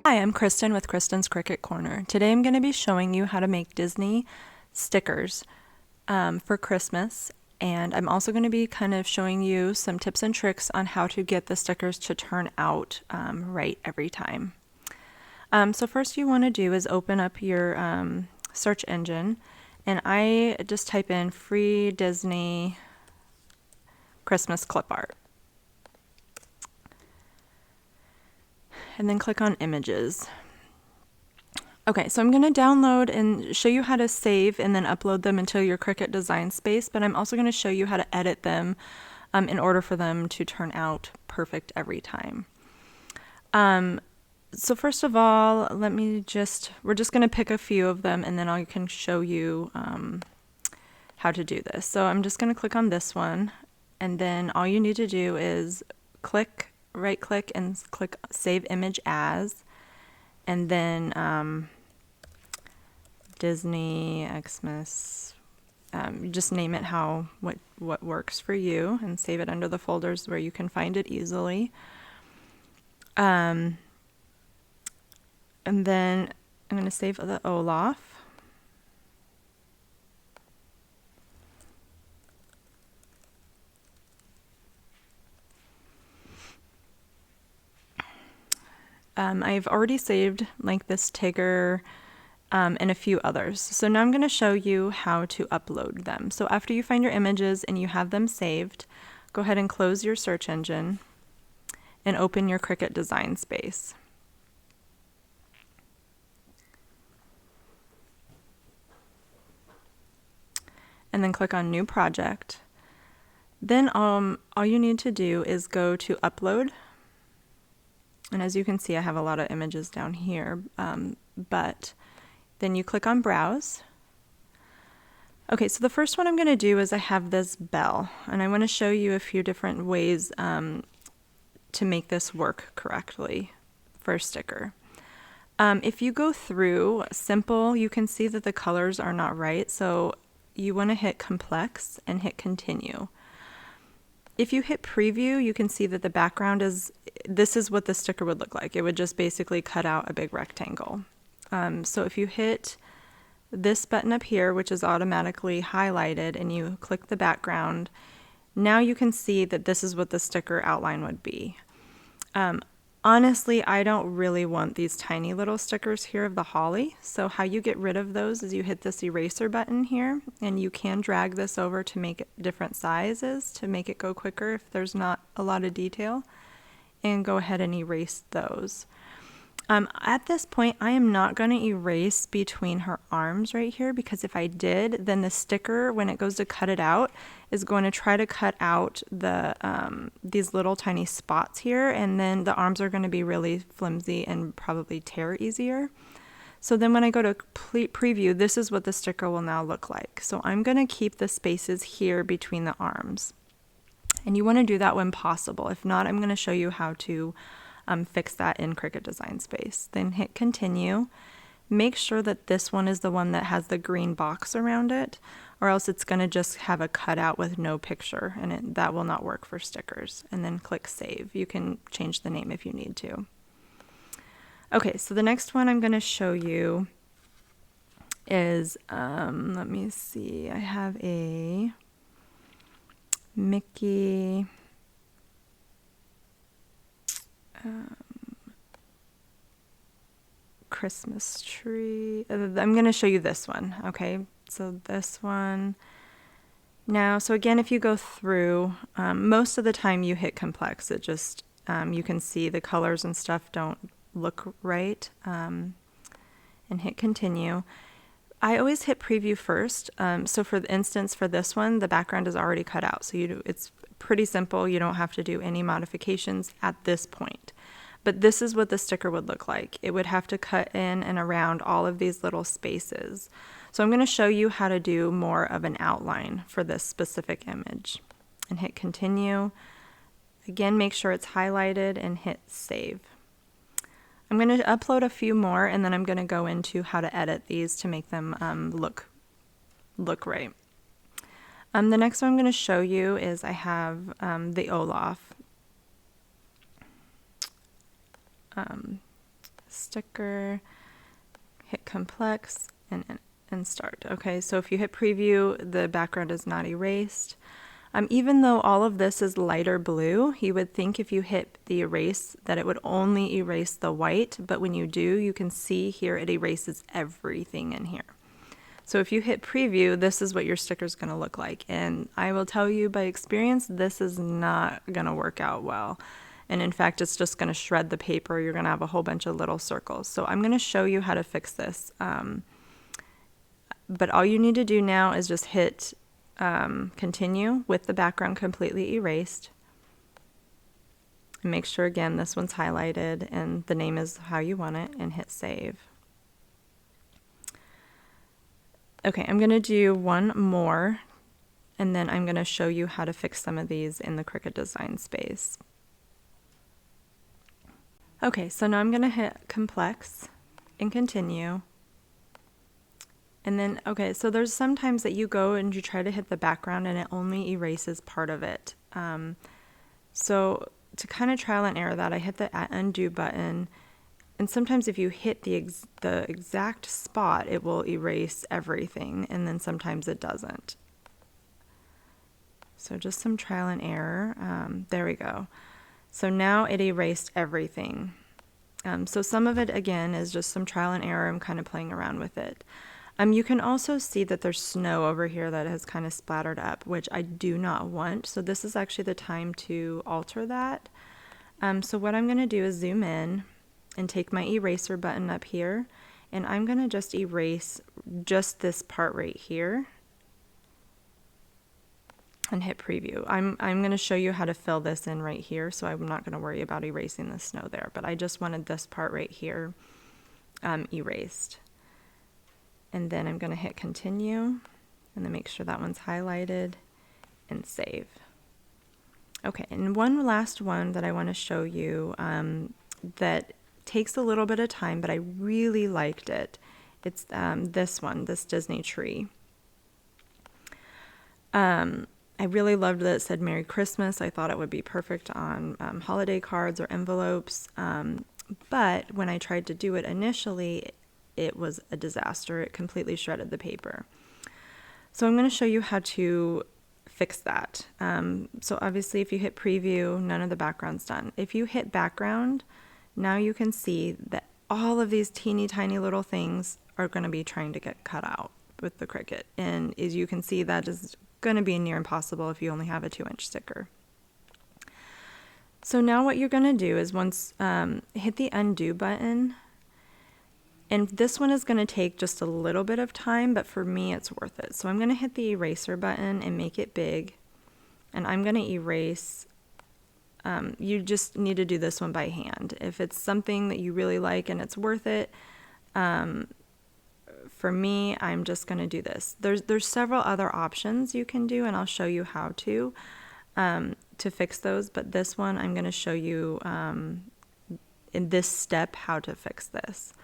Hi, I'm Kristen with Kristen's Cricut Corner. Today I'm going to be showing you how to make Disney stickers for Christmas, and I'm also going to be kind of showing you some tips and tricks on how to get the stickers to turn out right every time. So first you want to do is open up your search engine, and I just type in free Disney Christmas clip art. And then click on images. Okay, so I'm going to download and show you how to save and then upload them into your Cricut Design Space, but I'm also going to show you how to edit them in order for them to turn out perfect every time. So first of all, we're just going to pick a few of them, and then I can show you how to do this. So I'm just going to click on this one, and then all you need to do is right click and click Save Image As, and then Disney Xmas, just name it what works for you, and save it under the folders where you can find it easily. And then I'm going to save the Olaf. I've already saved like this Tigger and a few others. So now I'm going to show you how to upload them. So after you find your images and you have them saved, go ahead and close your search engine and open your Cricut Design Space. And then click on New Project. Then all you need to do is go to Upload. And as you can see, I have a lot of images down here, but then you click on Browse. Okay, so the first one I'm going to do is I have this bell, and I want to show you a few different ways to make this work correctly for a sticker. If you go through Simple, you can see that the colors are not right, so you want to hit Complex and hit Continue. If you hit Preview, you can see that the background this is what the sticker would look like. It would just basically cut out a big rectangle. So if you hit this button up here, which is automatically highlighted, and you click the background, now you can see that this is what the sticker outline would be. Honestly, I don't really want these tiny little stickers here of the holly, so how you get rid of those is you hit this eraser button here, and you can drag this over to make it different sizes to make it go quicker if there's not a lot of detail, and go ahead and erase those. At this point, I am not going to erase between her arms right here, because if I did, then the sticker, when it goes to cut it out, is going to try to cut out these little tiny spots here, and then the arms are going to be really flimsy and probably tear easier. So then when I go to preview, this is what the sticker will now look like. So I'm going to keep the spaces here between the arms. And you want to do that when possible. If not, I'm going to show you how to fix that in Cricut Design Space. Then hit Continue. Make sure that this one is the one that has the green box around it, or else it's going to just have a cutout with no picture, and that will not work for stickers. And then click Save. You can change the name if you need to. Okay, so the next one I'm going to show you is, let me see, I have a Mickey Christmas tree. I'm going to show you this one. Okay, so this one. Now, so again, if you go through, most of the time you hit Complex. It just, you can see the colors and stuff don't look right, and hit Continue. I always hit Preview first. So for the instance, for this one, the background is already cut out. So it's pretty simple. You don't have to do any modifications at this point. But this is what the sticker would look like. It would have to cut in and around all of these little spaces. So I'm going to show you how to do more of an outline for this specific image. And hit Continue. Again, make sure it's highlighted and hit Save. I'm going to upload a few more, and then I'm going to go into how to edit these to make them look right. The next one I'm going to show you is I have the Olaf. sticker, hit complex, and start. Okay, so if you hit preview, the background is not erased. Even though all of this is lighter blue, you would think if you hit the erase that it would only erase the white, but when you do, you can see here it erases everything in here. So if you hit preview, this is what your sticker is going to look like. And I will tell you by experience, this is not going to work out well. And in fact, it's just going to shred the paper. You're going to have a whole bunch of little circles. So I'm going to show you how to fix this. But all you need to do now is just hit continue with the background completely erased. And make sure, again, this one's highlighted and the name is how you want it, and hit save. Okay, I'm going to do one more, and then I'm going to show you how to fix some of these in the Cricut Design Space. Okay, so now I'm going to hit complex and continue. And then, okay, so there's sometimes that you go and you try to hit the background and it only erases part of it. So to kind of trial and error that, I hit the undo button. And sometimes if you hit the exact spot, it will erase everything, and then sometimes it doesn't. So just some trial and error. There we go. So now it erased everything. So some of it, again, is just some trial and error. I'm kind of playing around with it. You can also see that there's snow over here that has kind of splattered up, which I do not want. So this is actually the time to alter that. So what I'm going to do is zoom in and take my eraser button up here, and I'm going to just erase just this part right here and hit preview. I'm going to show you how to fill this in right here, so I'm not going to worry about erasing the snow there, but I just wanted this part right here erased. And then I'm going to hit continue and then make sure that one's highlighted and save. Okay, and one last one that I want to show you that takes a little bit of time, but I really liked it. It's this one, this Disney tree. I really loved that it said Merry Christmas. I thought it would be perfect on holiday cards or envelopes. But when I tried to do it initially, it was a disaster. It completely shredded the paper. So I'm going to show you how to fix that. So obviously if you hit preview, none of the background's done. If you hit background, now you can see that all of these teeny tiny little things are going to be trying to get cut out with the Cricut. And as you can see, that is going to be near impossible if you only have a 2-inch sticker. So now what you're going to do is once hit the undo button, and this one is going to take just a little bit of time, but for me it's worth it. So I'm going to hit the eraser button and make it big, and I'm going to erase. You just need to do this one by hand. If it's something that you really like and it's worth it, for me, I'm just going to do this. There's several other options you can do, and I'll show you how to fix those. But this one, I'm going to show you in this step how to fix this.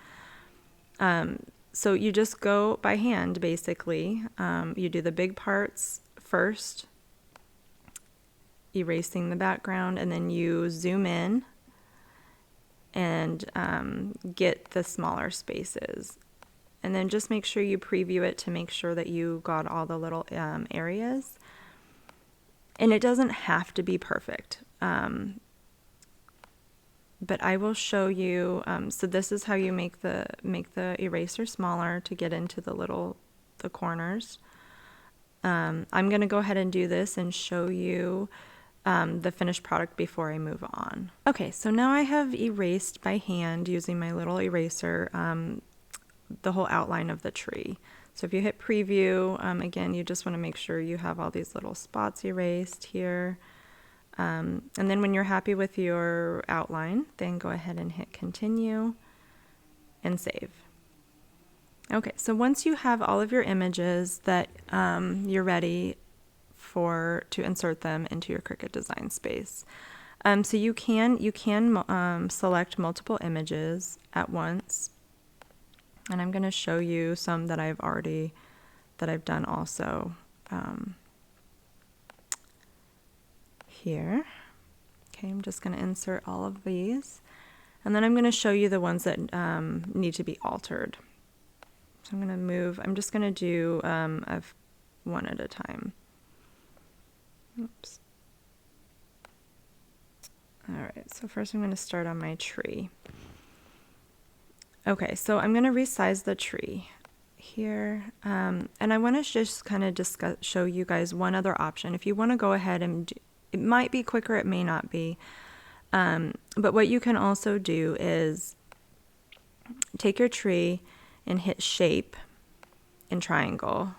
So you just go by hand, basically. You do the big parts first, erasing the background, and then you zoom in and get the smaller spaces. And then just make sure you preview it to make sure that you got all the little areas. And it doesn't have to be perfect. But I will show you, so this is how you make the eraser smaller to get into the corners. I'm going to go ahead and do this and show you the finished product before I move on. Okay, so now I have erased by hand using my little eraser the whole outline of the tree. So if you hit preview, again, you just want to make sure you have all these little spots erased here. And then when you're happy with your outline, then go ahead and hit continue and save. Okay, so once you have all of your images that you're ready to insert them into your Cricut Design Space. So you can select multiple images at once. And I'm going to show you some that I've done also here. Okay, I'm just going to insert all of these. And then I'm going to show you the ones that need to be altered. So I'm going to move, I'm just going to do one at a time. Oops. All right, so first I'm going to start on my tree. Okay, so I'm going to resize the tree here, and I want to just kind of show you guys one other option. If you want to go ahead and it might be quicker, it may not be, but what you can also do is take your tree and hit shape and triangle,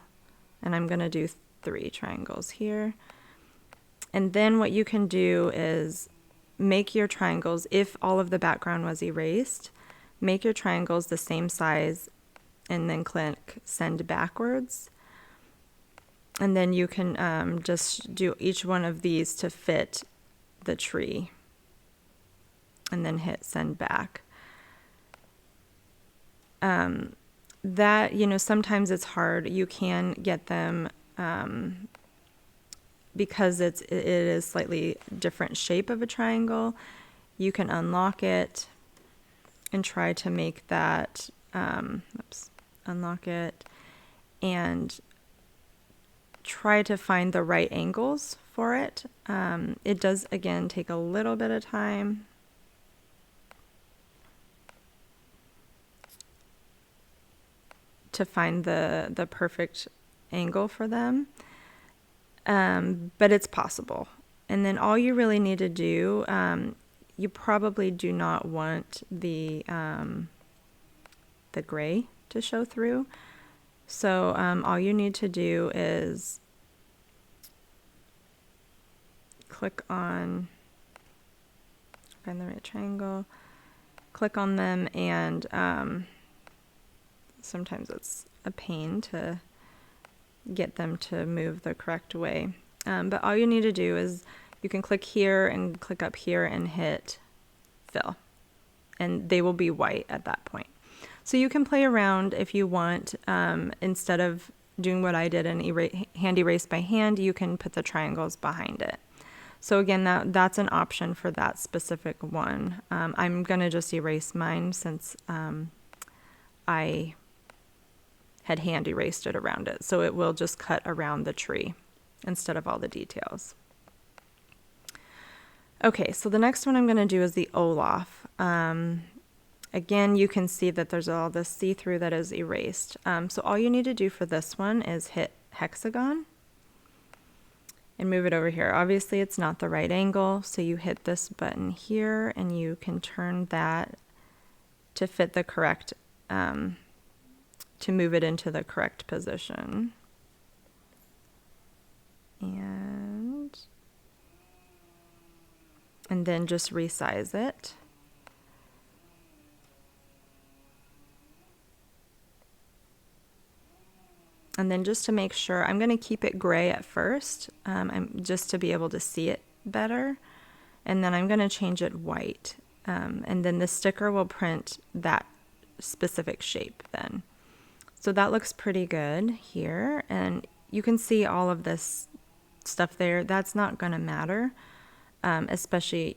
and I'm going to do 3 triangles here. And then what you can do is make your triangles, if all of the background was erased, make your triangles the same size and then click send backwards. And then you can just do each one of these to fit the tree and then hit send back. That, you know, sometimes it's hard. You can get them because it is slightly different shape of a triangle. You can unlock it and try to make that, unlock it and try to find the right angles for it. It does, again, take a little bit of time. To find the perfect angle for them. But it's possible. And then all you really need to do, you probably do not want the gray to show through. So all you need to do is click on, find the right triangle, click on them, and sometimes it's a pain to get them to move the correct way. But all you need to do is you can click here and click up here and hit fill, and they will be white at that point. So you can play around if you want. Instead of doing what I did and hand erase by hand, you can put the triangles behind it. So again, that's an option for that specific one. I'm going to just erase mine since I had hand erased it around it. So it will just cut around the tree instead of all the details. Okay, so the next one I'm going to do is the Olaf. Again, you can see that there's all this see-through that is erased. So all you need to do for this one is hit hexagon and move it over here. Obviously it's not the right angle, so you hit this button here and you can turn that to fit the correct, to move it into the correct position. And then just resize it. And then just to make sure, I'm going to keep it gray at first, just to be able to see it better. And then I'm going to change it white. And then the sticker will print that specific shape then. So that looks pretty good here. And you can see all of this stuff there. That's not going to matter, especially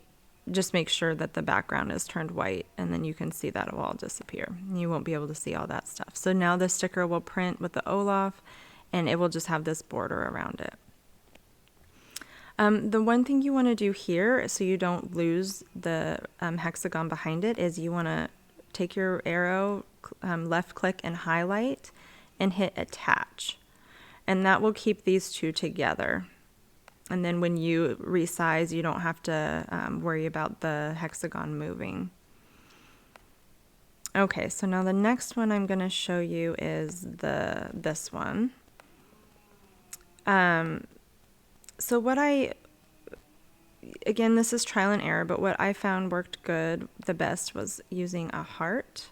just make sure that the background is turned white, and then you can see that it will all disappear. You won't be able to see all that stuff. So now the sticker will print with the Olaf, and it will just have this border around it. The one thing you want to do here, so you don't lose the hexagon behind it, is you want to take your arrow, left click and highlight, and hit attach. And that will keep these two together. And then when you resize, you don't have to worry about the hexagon moving. Okay, so now the next one I'm going to show you is this one. So again, this is trial and error, but what I found worked good the best was using a heart.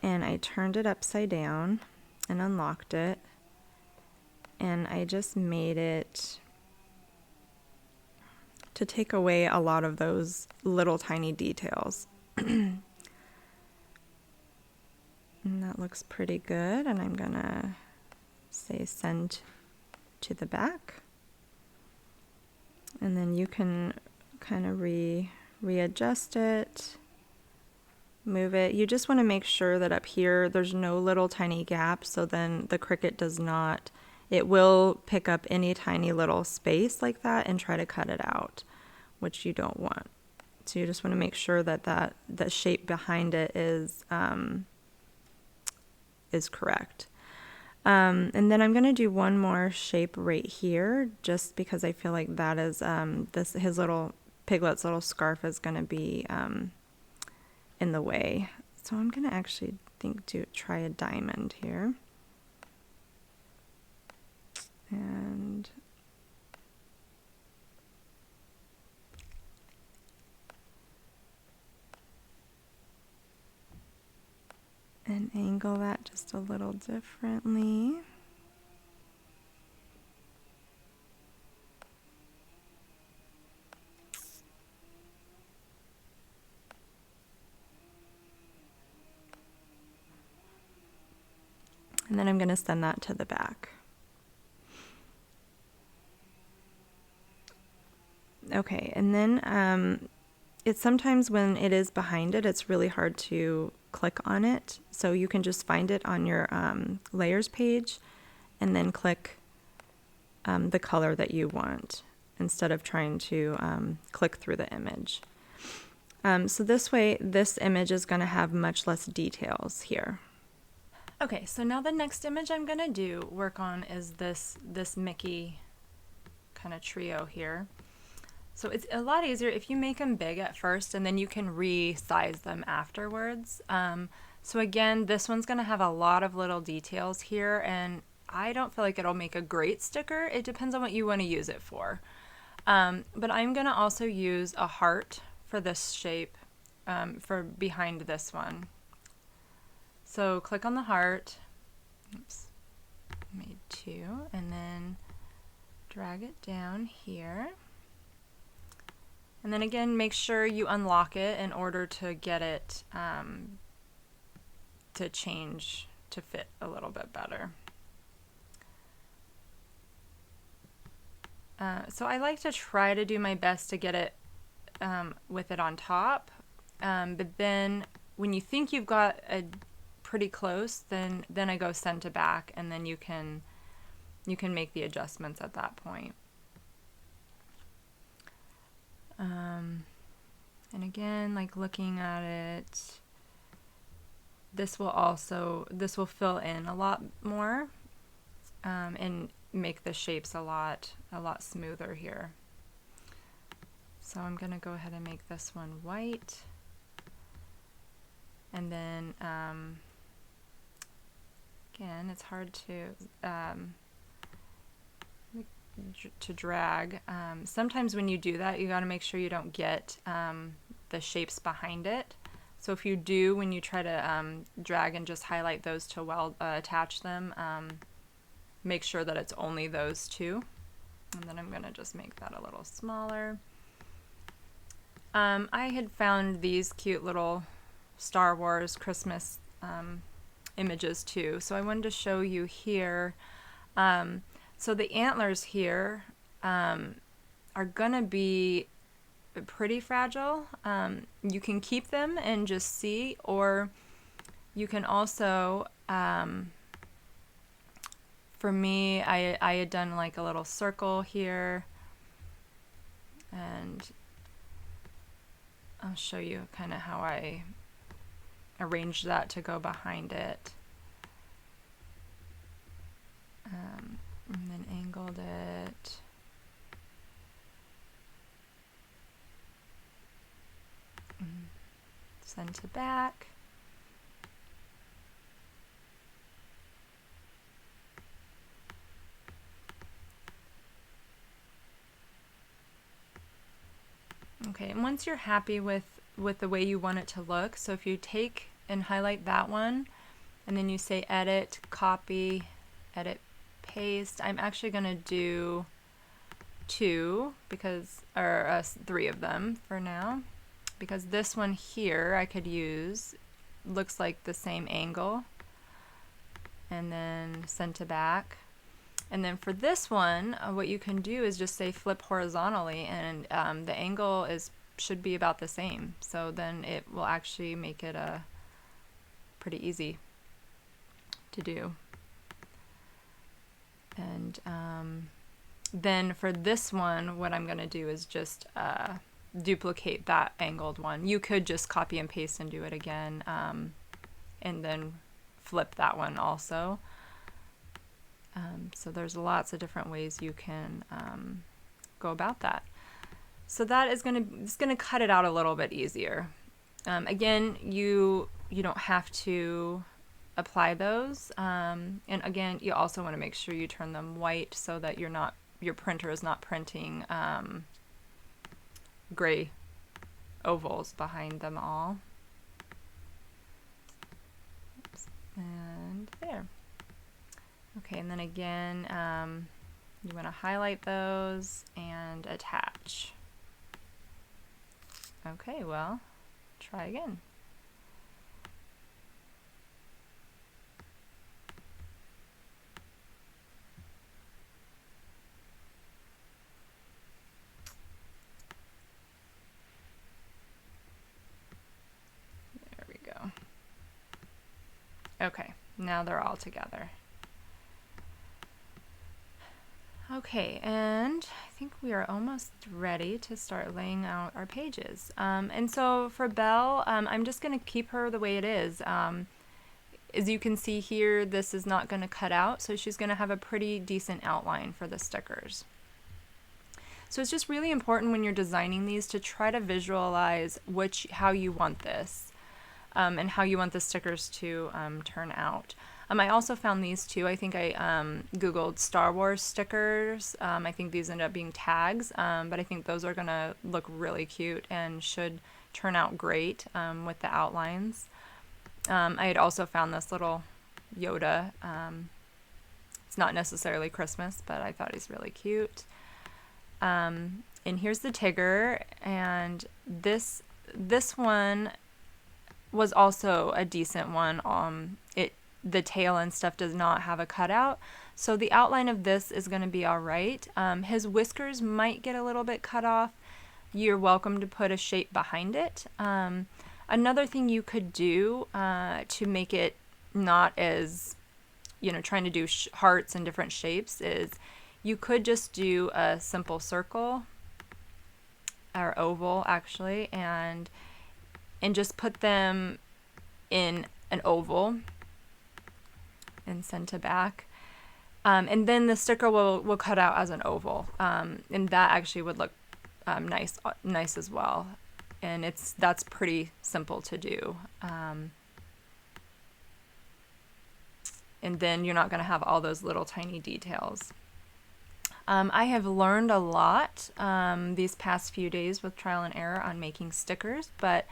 And I turned it upside down and unlocked it. And I just made it to take away a lot of those little tiny details. And that looks pretty good. And I'm gonna say send to the back. And then you can kind of readjust it. move it. You just want to make sure that up here there's no little tiny gaps, so then the Cricut does not, it will pick up any tiny little space like that and try to cut it out, which you don't want. So you just want to make sure that the shape behind it is correct. And then I'm going to do one more shape right here, just because I feel like that is his little piglet's little scarf is going to be in the way. So I'm going to actually try a diamond here. And angle that just a little differently. And then I'm going to send that to the back. Okay, and then it's sometimes when it is behind it, it's really hard to click on it. So you can just find it on your layers page and then click the color that you want instead of trying to click through the image. So this way, this image is going to have much less details here. Okay, so now the next image I'm going to work on is this Mickey kind of trio here. So it's a lot easier if you make them big at first and then you can resize them afterwards. So again, this one's going to have a lot of little details here, and I don't feel like it'll make a great sticker. It depends on what you want to use it for. But I'm going to also use a heart for this shape for behind this one. So click on the heart. Oops, made two, and then drag it down here. And then again, make sure you unlock it in order to get it to change to fit a little bit better. So I like to try to do my best to get it with it on top, but then when you think you've got a pretty close, then I go send to back, and then you can make the adjustments at that point. And again, like looking at it, this will fill in a lot more and make the shapes a lot smoother here. So I'm going to go ahead and make this one white, and then again, it's hard to drag. Sometimes when you do that, you got to make sure you don't get the shapes behind it. So if you do, when you try to drag and just highlight those to attach them, make sure that it's only those two. And then I'm going to just make that a little smaller. I had found these cute little Star Wars Christmas images too, so I wanted to show you here. So the antlers here are gonna be pretty fragile. You can keep them and just see, or you can also, for me, I had done like a little circle here, and I'll show you kind of how I arranged that to go behind it. And then angled it. Send to back. Okay, and once you're happy with the way you want it to look, so if you take and highlight that one, and then you say edit, copy, edit, paste. I'm actually going to do two or three of them for now, because this one here I could use, looks like the same angle, and then send to back. And then for this one, what you can do is just say flip horizontally, and the angle is should be about the same. So then it will actually make it pretty easy to do. And then for this one, what I'm going to do is just duplicate that angled one. You could just copy and paste and do it again, and then flip that one also. So there's lots of different ways you can go about that. So that is it's gonna cut it out a little bit easier. Again, you don't have to apply those, and again, you also want to make sure you turn them white so that your printer is not printing gray ovals behind them all. Oops. And there. Okay, and then again, you want to highlight those and attach. Okay, well, try again. There we go. Okay, now they're all together. Okay, and I think we are almost ready to start laying out our pages. And so for Belle, I'm just going to keep her the way it is. As you can see here, this is not going to cut out, so she's going to have a pretty decent outline for the stickers. So it's just really important when you're designing these to try to visualize how you want this, and how you want the stickers to turn out. I also found these too. I think I Googled Star Wars stickers. I think these end up being tags, but I think those are going to look really cute and should turn out great with the outlines. I had also found this little Yoda. It's not necessarily Christmas, but I thought he's really cute. And here's the Tigger, and this one was also a decent one. The tail and stuff does not have a cutout, so the outline of this is going to be all right. His whiskers might get a little bit cut off. You're welcome to put a shape behind it. Another thing you could do to make it not as, trying to do hearts and different shapes is you could just do a simple circle or oval actually, and just put them in an oval and send to back, and then the sticker will cut out as an oval, and that actually would look nice as well, and that's pretty simple to do, and then you're not going to have all those little tiny details. I have learned a lot these past few days with trial and error on making stickers, but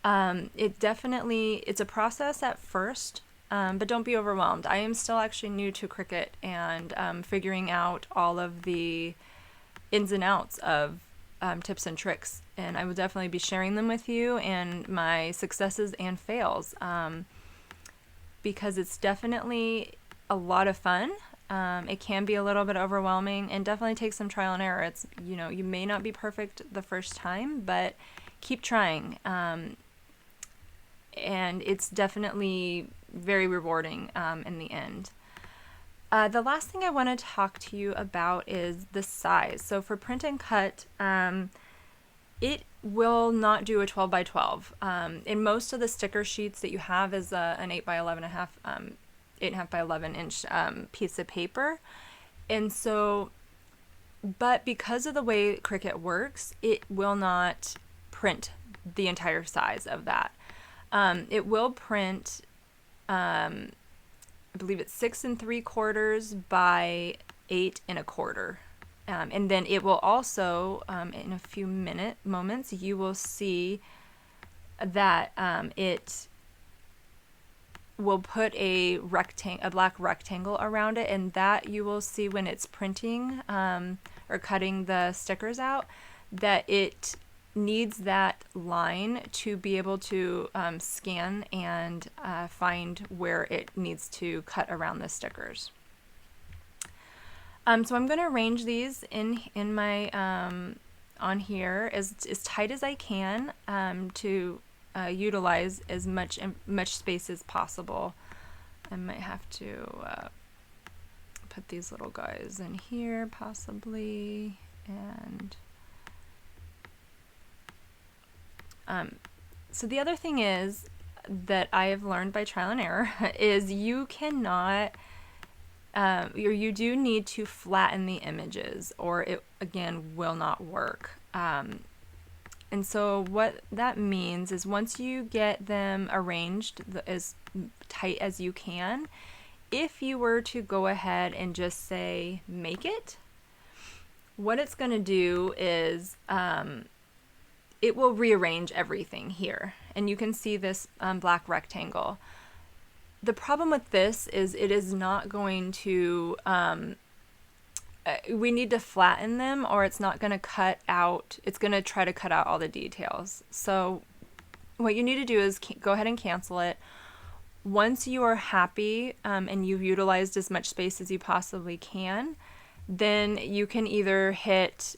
it's a process at first. But don't be overwhelmed. I am still actually new to Cricut and figuring out all of the ins and outs of tips and tricks. And I will definitely be sharing them with you and my successes and fails, because it's definitely a lot of fun. It can be a little bit overwhelming and definitely takes some trial and error. It's, you may not be perfect the first time, but keep trying. And it's definitely very rewarding in the end. The last thing I want to talk to you about is the size. So for print and cut, it will not do a 12 by 12. In most of the sticker sheets that you have is an 8 by 11.5, 8.5 by 11 inch piece of paper. And so, but because of the way Cricut works, it will not print the entire size of that. It will print, I believe it's 6 3/4 by 8 1/4. And then it will also, in a few moments, you will see that it will put a black rectangle around it, and that you will see when it's printing or cutting the stickers out, that it needs that line to be able to scan and find where it needs to cut around the stickers. So I'm going to arrange these in my on here as tight as I can to utilize as much space as possible. I might have to put these little guys in here possibly, and so the other thing is that I have learned by trial and error is you cannot you do need to flatten the images, or it again will not work. And so what that means is once you get them arranged as tight as you can, if you were to go ahead and just say make it, what it's going to do is it will rearrange everything here. And you can see this black rectangle. The problem with this is it is not going to, we need to flatten them or it's not going to cut out, it's going to try to cut out all the details. So what you need to do is go ahead and cancel it. Once you are happy and you've utilized as much space as you possibly can, then you can either hit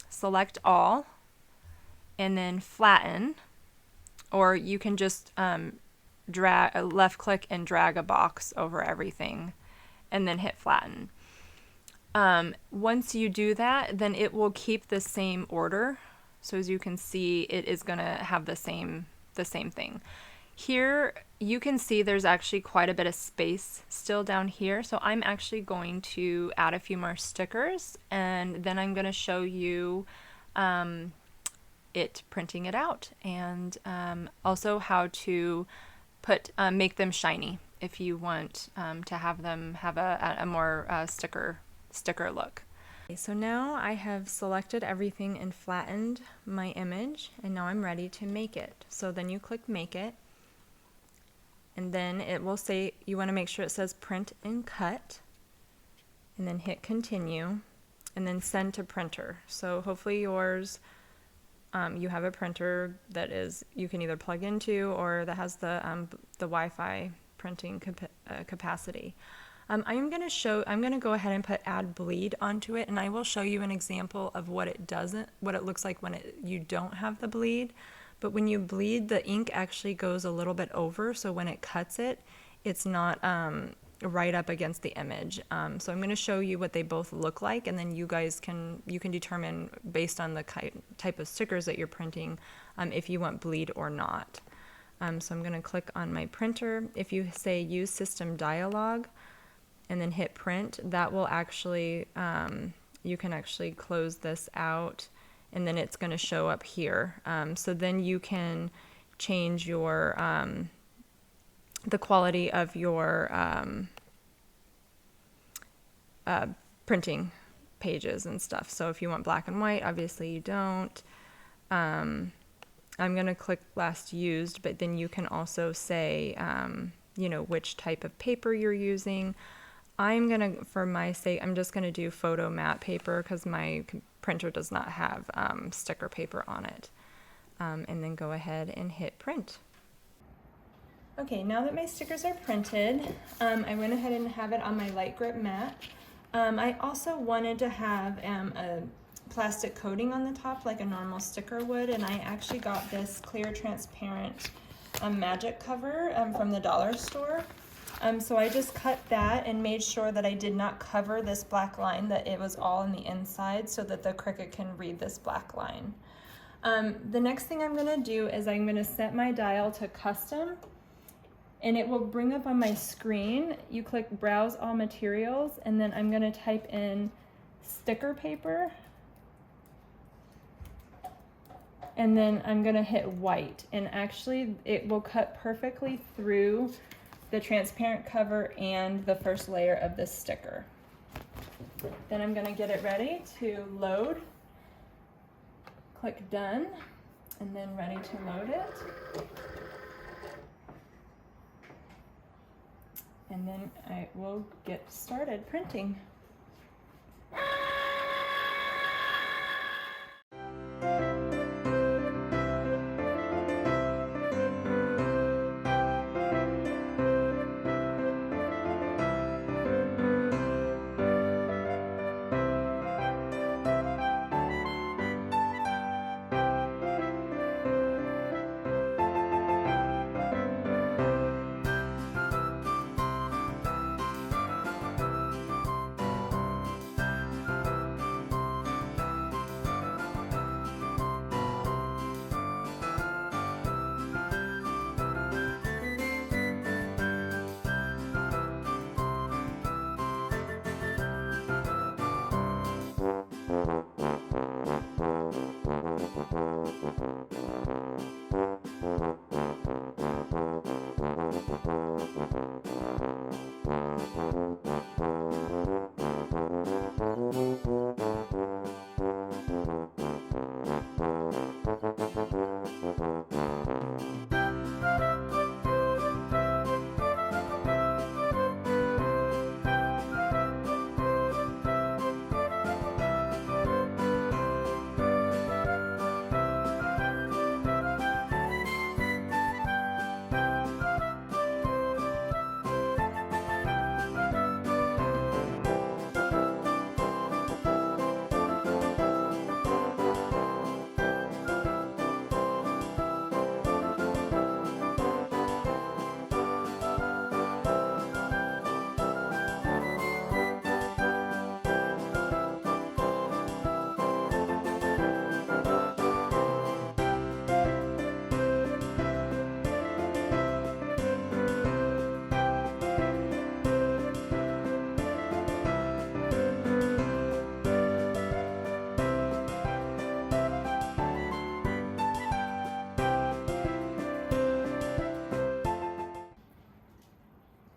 select all and then flatten, or you can just left click and drag a box over everything and then hit flatten. Once you do that, then it will keep the same order. So as you can see, it is going to have the same thing. Here you can see there's actually quite a bit of space still down here. So I'm actually going to add a few more stickers, and then I'm going to show you it printing it out, and also how to make them shiny if you want to have them have a more sticker look. Okay, so now I have selected everything and flattened my image, and now I'm ready to make it. So then you click make it, and then it will say you want to make sure it says print and cut, and then hit continue, and then send to printer. So hopefully yours you have a printer that is you can either plug into or that has the Wi-Fi printing capacity. I'm going to go ahead and put add bleed onto it, and I will show you an example of what it looks like when you don't have the bleed. But when you bleed, the ink actually goes a little bit over, so when it cuts it, it's not right up against the image. So I'm going to show you what they both look like, and then you can determine based on the type of stickers that you're printing if you want bleed or not. So I'm going to click on my printer. If you say use system dialog and then hit print, that will actually you can actually close this out, and then it's going to show up here. So then you can change your the quality of your printing pages and stuff. So if you want black and white, obviously you don't. I'm going to click last used, but then you can also say, which type of paper you're using. For my sake, I'm just going to do photo matte paper because my printer does not have sticker paper on it. And then go ahead and hit print. Okay, now that my stickers are printed, I went ahead and have it on my light grip mat. I also wanted to have a plastic coating on the top like a normal sticker would, and I actually got this clear transparent magic cover from the dollar store. So I just cut that and made sure that I did not cover this black line, that it was all in the inside so that the Cricut can read this black line. The next thing I'm going to do is I'm going to set my dial to custom, and it will bring up on my screen. You click browse all materials, and then I'm going to type in sticker paper, and then I'm going to hit white, and actually it will cut perfectly through the transparent cover and the first layer of this sticker. Then I'm going to get it ready to load. Click done, and then ready to load it. And then I will get started printing.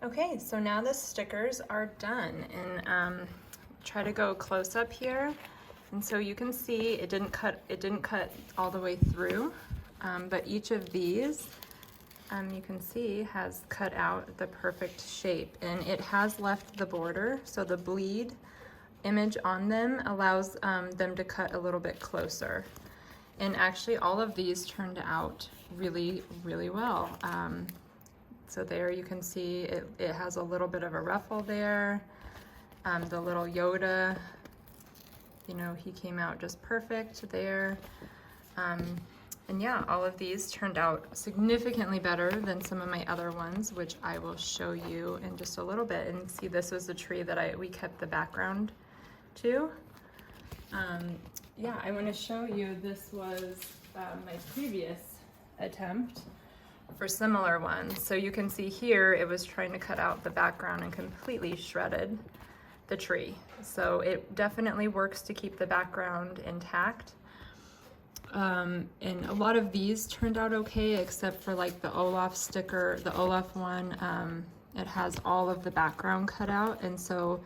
Okay, so now the stickers are done, and try to go close up here. And so you can see it didn't cut all the way through, but each of these you can see has cut out the perfect shape, and it has left the border, so the bleed image on them allows them to cut a little bit closer. And actually all of these turned out really, really well. So there you can see it has a little bit of a ruffle there. The little Yoda, you know, he came out just perfect there. And yeah, all of these turned out significantly better than some of my other ones, which I will show you in just a little bit. And see, this was the tree that we kept the background to. Yeah, I want to show you, this was my previous attempt for similar ones. So you can see here it was trying to cut out the background and completely shredded the tree. So it definitely works to keep the background intact. And a lot of these turned out okay, except for like the Olaf sticker, the Olaf one, it has all of the background cut out, and so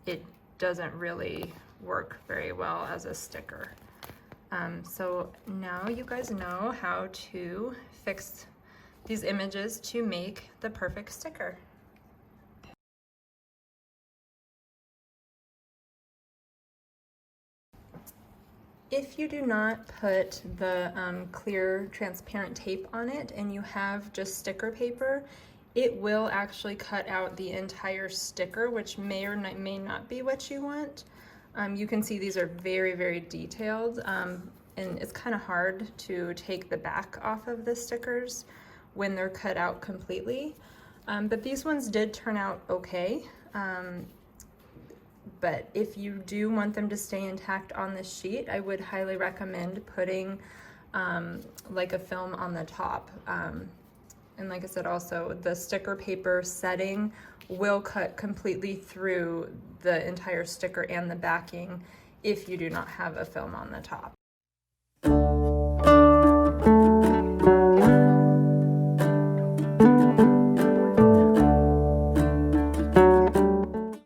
it doesn't really work very well as a sticker. So now you guys know how to fix these images to make the perfect sticker. If you do not put the clear transparent tape on it and you have just sticker paper, it will actually cut out the entire sticker, which may or may not be what you want. You can see these are very, very detailed, and it's kind of hard to take the back off of the stickers when they're cut out completely. But these ones did turn out okay. But if you do want them to stay intact on this sheet, I would highly recommend putting like a film on the top. And like I said, also the sticker paper setting will cut completely through the entire sticker and the backing if you do not have a film on the top.